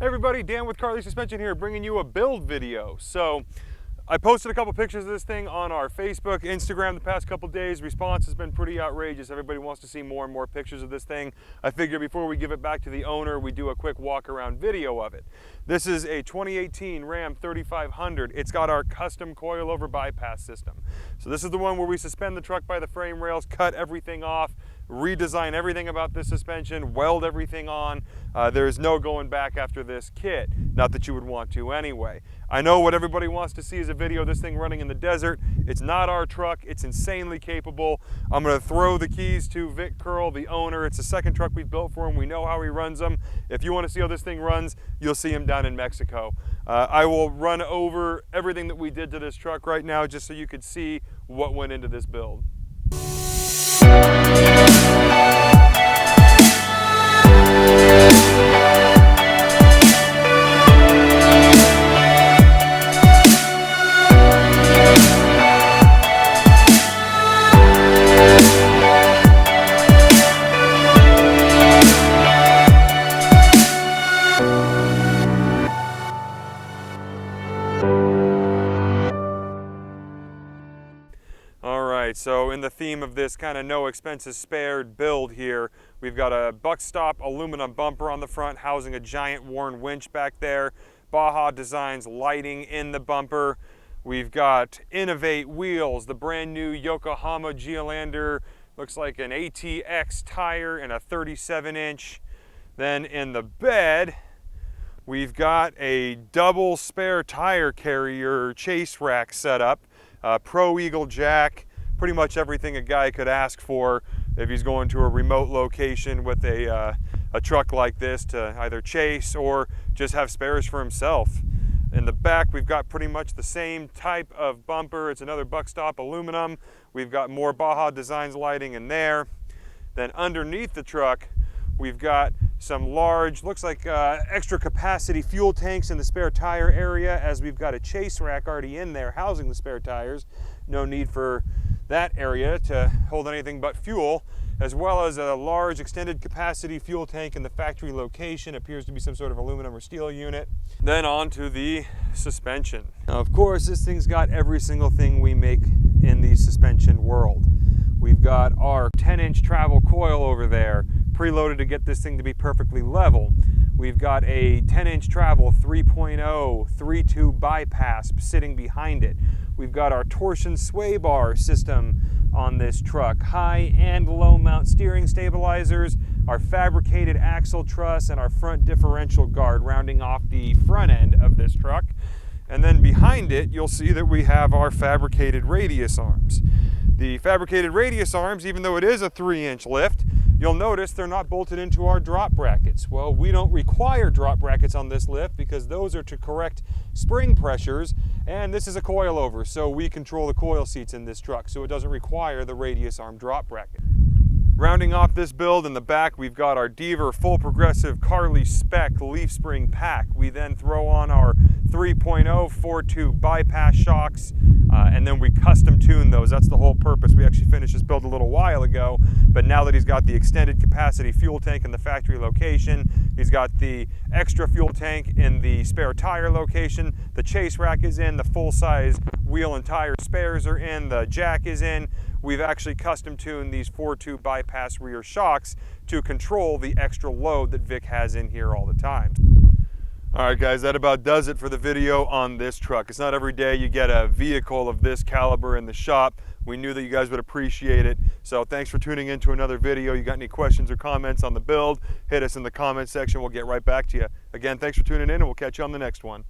Hey everybody, Dan with Carli Suspension here, bringing you a build video. So I posted a couple pictures of this thing on our Facebook, Instagram the past couple days. Response has been pretty outrageous. Everybody wants to see more and more pictures of this thing. I figure before we give it back to the owner, we do a quick walk around video of it. This is a 2018 Ram 3500. It's got our custom coilover bypass system. So this is the one where we suspend the truck by the frame rails, cut everything off, redesign everything about this suspension, weld everything on. There's no going back after this kit. Not that you would want to anyway. I know what everybody wants to see is a video of this thing running in the desert. It's not our truck. It's insanely capable. I'm going to throw the keys to Vic Curl, the owner. It's the second truck we've built for him. We know how he runs them. If you want to see how this thing runs, you'll see him down in Mexico. I will run over everything that we did to this truck right now just so you could see what went into this build. So in the theme of this kind of no expenses spared build here, we've got a buckstop aluminum bumper on the front housing a giant Warn winch back there. Baja Designs lighting in the bumper. We've got Innovate wheels, the brand new Yokohama Geolander, looks like an ATX tire and a 37-inch. Then in the bed, we've got a double spare tire carrier chase rack setup, Pro Eagle jack, pretty much everything a guy could ask for if he's going to a remote location with a truck like this to either chase or just have spares for himself. In the back, we've got pretty much the same type of bumper. It's another buckstop aluminum. We've got more Baja Designs lighting in there. Then underneath the truck, we've got some large, looks like extra capacity fuel tanks in the spare tire area, as we've got a chase rack already in there housing the spare tires. No need for that area to hold anything but fuel, as well as a large extended capacity fuel tank in the factory location. Appears to be some sort of aluminum or steel unit. Then on to the suspension. Now, of course, this thing's got every single thing we make in the suspension world. We've got our 10-inch travel coil over there, preloaded to get this thing to be perfectly level. We've got a 10-inch travel 3.0 3-tube bypass sitting behind it. We've got our torsion sway bar system on this truck, high and low mount steering stabilizers, our fabricated axle truss, and our front differential guard rounding off the front end of this truck. And then behind it, you'll see that we have our fabricated radius arms. The fabricated radius arms, even though it is a 3-inch lift, you'll notice they're not bolted into our drop brackets. Well, we don't require drop brackets on this lift because those are to correct spring pressures, and this is a coilover, so we control the coil seats in this truck, so it doesn't require the radius arm drop bracket. Rounding off this build in the back, we've got our Deaver full progressive Carli spec leaf spring pack. We then throw on our 3.0 4-tube bypass shocks, and then we custom tune those. That's the whole purpose. We actually finished this build a little while ago, but now that he's got the extended capacity fuel tank in the factory location, he's got the extra fuel tank in the spare tire location, the chase rack is in, the full-size wheel and tire spares are in, the jack is in. We've actually custom tuned these 4-tube bypass rear shocks to control the extra load that Vic has in here all the time. All right, guys, that about does it for the video on this truck. It's not every day you get a vehicle of this caliber in the shop. We knew that you guys would appreciate it. So thanks for tuning in to another video. You got any questions or comments on the build, hit us in the comment section. We'll get right back to you. Again, thanks for tuning in, and we'll catch you on the next one.